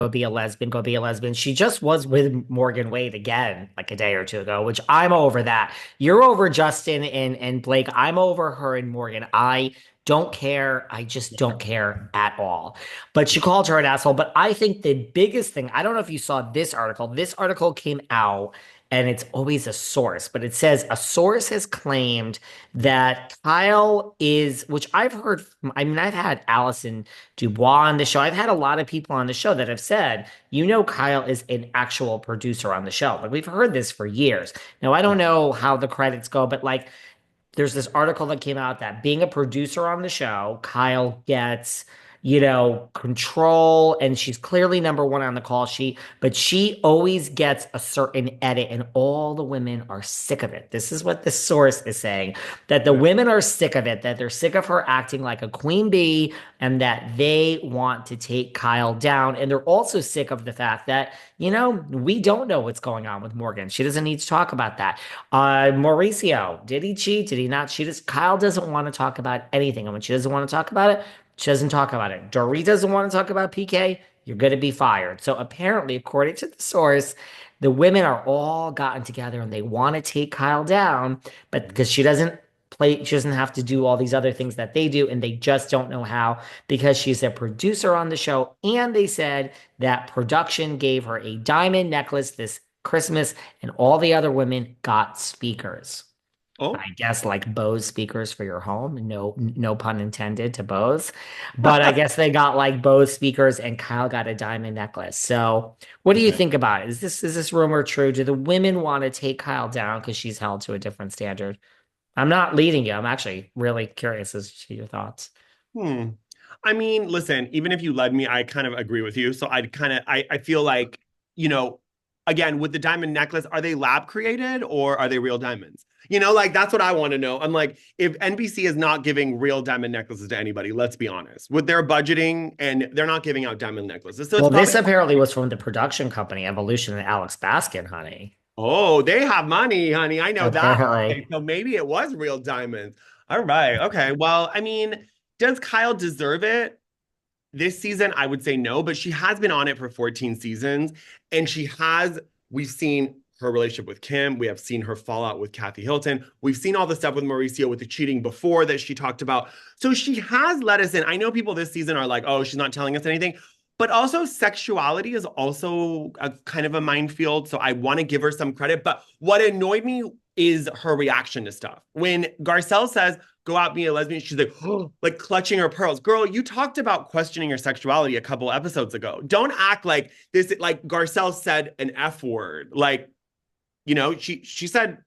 go be a lesbian, go be a lesbian. She just was with Morgan Wade again like a day or two ago, which I'm over that. You're over Justin and Blake. I'm over her and Morgan. I don't care. I just don't care at all. But she called her an asshole. But I think the biggest thing, I don't know if you saw this article. This article came out and it's always a source, but it says a source has claimed that Kyle is, which I've heard from, I mean, I've had Allison Dubois on the show. I've had a lot of people on the show that have said, Kyle is an actual producer on the show. Like we've heard this for years. Now, I don't know how the credits go, but like there's this article that came out that being a producer on the show, Kyle gets, control, and she's clearly number one on the call sheet, but she always gets a certain edit, and all the women are sick of it. This is what the source is saying, that the women are sick of it, that they're sick of her acting like a queen bee, and that they want to take Kyle down. And they're also sick of the fact that, we don't know what's going on with Morgan. She doesn't need to talk about that. Mauricio, did he cheat? Did he not cheat? Kyle doesn't want to talk about anything. And when she doesn't want to talk about it, she doesn't talk about it. Dorit doesn't want to talk about PK. You're going to be fired. So apparently, according to the source, the women are all gotten together and they want to take Kyle down, but because she doesn't have to do all these other things that they do, and they just don't know how because she's a producer on the show. And they said that production gave her a diamond necklace this Christmas, and all the other women got speakers. Oh. I guess like Bose speakers for your home. No, no pun intended to Bose. But I guess they got like Bose speakers and Kyle got a diamond necklace. So what do you Okay. think about it? Is this rumor true? Do the women want to take Kyle down because she's held to a different standard? I'm not leading you. I'm actually really curious as to your thoughts. Hmm. I mean, listen, even if you led me, I kind of agree with you. So I feel like, you know, again, with the diamond necklace, are they lab created or are they real diamonds? Like that's what I want to know. I'm like, if NBC is not giving real diamond necklaces to anybody, let's be honest, with their budgeting and they're not giving out diamond necklaces. So it's Well, this probably, apparently was from the production company Evolution and Alex Baskin, honey. oh, they have money, honey. I know that. Okay, Apparently. so maybe it was real diamonds. All right. Okay. Well, I mean, does Kyle deserve it? This season, I would say no, but she has been on it for 14 seasons. And we've seen her relationship with Kim. We have seen her fallout with Kathy Hilton. We've seen all the stuff with Mauricio with the cheating before that she talked about. So she has let us in. I know people this season are like, oh, she's not telling us anything. But also, sexuality is also a kind of a minefield. So I want to give her some credit. But what annoyed me is her reaction to stuff. When Garcelle says, go out being a lesbian, she's like, oh, like clutching her pearls. Girl, you talked about questioning your sexuality a couple episodes ago. Don't act like this, like Garcelle said an F word. Like, she said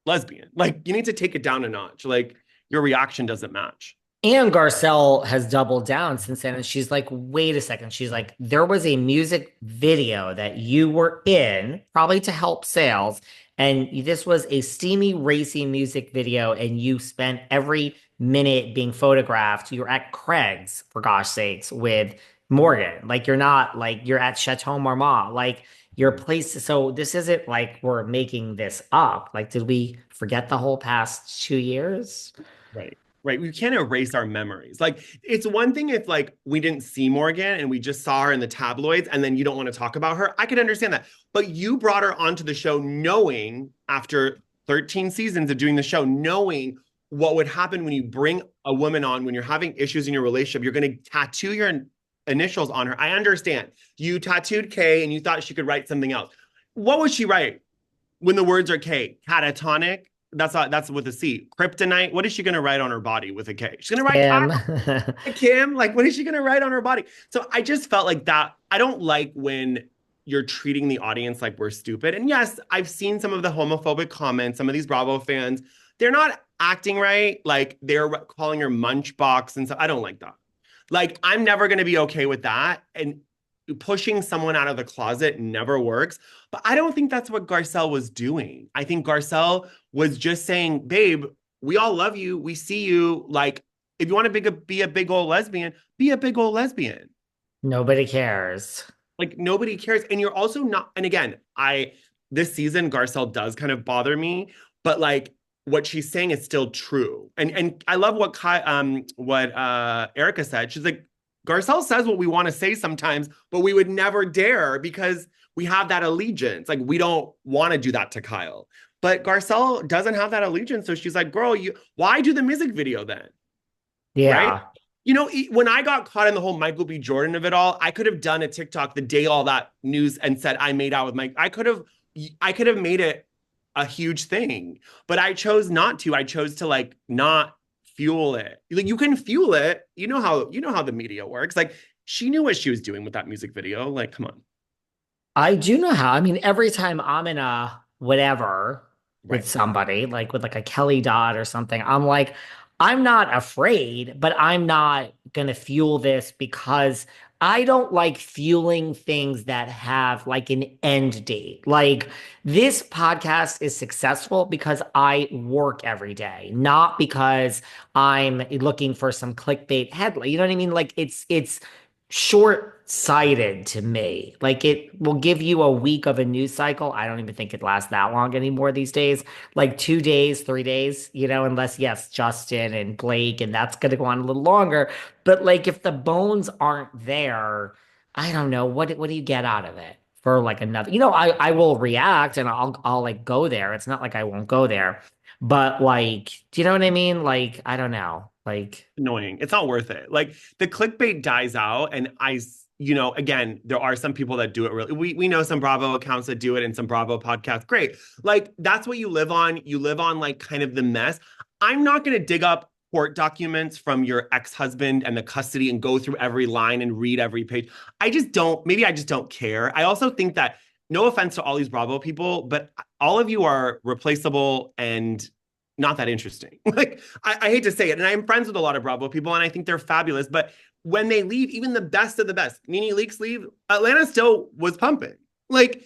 lesbian. Like, you need to take it down a notch. Like, your reaction doesn't match. And Garcelle has doubled down since then. And she's like, wait a second. She's like, there was a music video that you were in, probably to help sales. And this was a steamy, racy music video. And you spent every minute being photographed. You're at Craig's, for gosh sakes, with Morgan. Like, you're not like you're at Chateau Marmont. Like, your place. So this isn't like we're making this up. Like, did we forget the whole past 2 years? Right. Right. We can't erase our memories. Like, it's one thing if like we didn't see Morgan and we just saw her in the tabloids and then you don't want to talk about her. I could understand that. But you brought her onto the show knowing after 13 seasons of doing the show, knowing what would happen when you bring a woman on, when you're having issues in your relationship, you're going to tattoo your initials on her. I understand. You tattooed K and you thought she could write something else. What would she write when the words are K? Catatonic? That's with a C. Kryptonite. What is she going to write on her body with a K? She's going to write Kim. Kim. Like, what is she going to write on her body? So I just felt like that. I don't like when you're treating the audience like we're stupid. And yes, I've seen some of the homophobic comments. Some of these Bravo fans, they're not acting right. Like they're calling her munchbox and so I don't like that. Like I'm never going to be okay with that. And pushing someone out of the closet never works. But I don't think that's what Garcelle was doing. I think Garcelle was just saying, babe, we all love you. We see you. Like, if you want to be a big old lesbian, be a big old lesbian. Nobody cares. Like, nobody cares. And you're also not, and again, this season, Garcelle does kind of bother me, but like, what she's saying is still true. And I love what Erica said. She's like, Garcelle says what we want to say sometimes, but we would never dare because we have that allegiance. Like we don't want to do that to Kyle. But Garcelle doesn't have that allegiance. So she's like, girl, you why do the music video then? Right? Yeah. You know, when I got caught in the whole Michael B. Jordan of it all, I could have done a TikTok the day all that news and said I made out with Mike. I could have made it a huge thing, but I chose not to. I chose to like not fuel it. Like you can fuel it. You know how the media works. Like she knew what she was doing with that music video. Like, come on. I do know how. I mean, every time I'm in a whatever with Right. somebody, like with like a Kelly Dodd or something, I'm like, I'm not afraid, but I'm not gonna fuel this because I don't like fueling things that have like an end date. Like this podcast is successful because I work every day, not because I'm looking for some clickbait headline. You know what I mean? Like it's short-sighted to me. Like it will give you a week of a news cycle. I don't even think it lasts that long anymore these days. Like 2 days, 3 days, unless yes, Justin and Blake, and that's gonna go on a little longer. But like if the bones aren't there, I don't know. What do you get out of it? For like another, I will react and I'll like go there. It's not like I won't go there. But like, do you know what I mean? Like, I don't know. Like Annoying. It's not worth it. Like the clickbait dies out, and again, there are some people that do it really. We know some Bravo accounts that do it and some Bravo podcasts. Great. Like that's what you live on. You live on like kind of the mess. I'm not going to dig up court documents from your ex-husband and the custody and go through every line and read every page. Maybe I just don't care. I also think that no offense to all these Bravo people, but all of you are replaceable and not that interesting. Like I hate to say it, and I'm friends with a lot of Bravo people, and I think they're fabulous. But when they leave, even the best of the best, Nene Leakes leave, Atlanta still was pumping. Like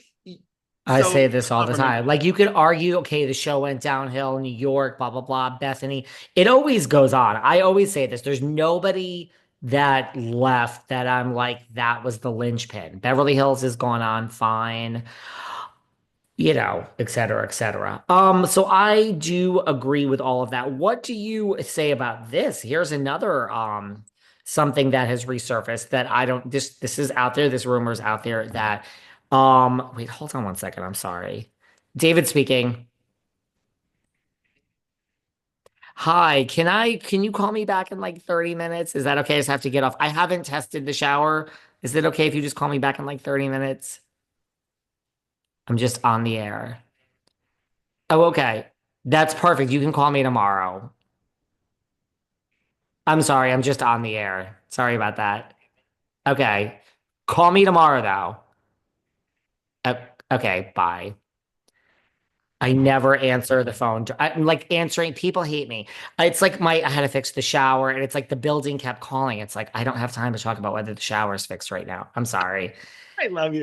I say so, this all not the from me. time. Like you could argue, okay, the show went downhill, New York, blah, blah, blah, Bethany. It always goes on. I always say this. There's nobody that left that I'm like, that was the linchpin. Beverly Hills is going on fine, et cetera, et cetera. So I do agree with all of that. What do you say about this? Here's another something that has resurfaced that I don't this is out there, this rumor is out there that wait, hold on one second. I'm sorry. David speaking. Hi, can you call me back in like 30 minutes? Is that okay? I just have to get off. I haven't tested the shower. Is it okay if you just call me back in like 30 minutes? I'm just on the air. Oh, okay. That's perfect. You can call me tomorrow. I'm sorry, I'm just on the air. Sorry about that. Okay. Call me tomorrow though. Okay, bye. I never answer the phone. I'm like answering. People hate me. It's like I had to fix the shower, and it's like the building kept calling. It's like I don't have time to talk about whether the shower is fixed right now. I'm sorry. I love you.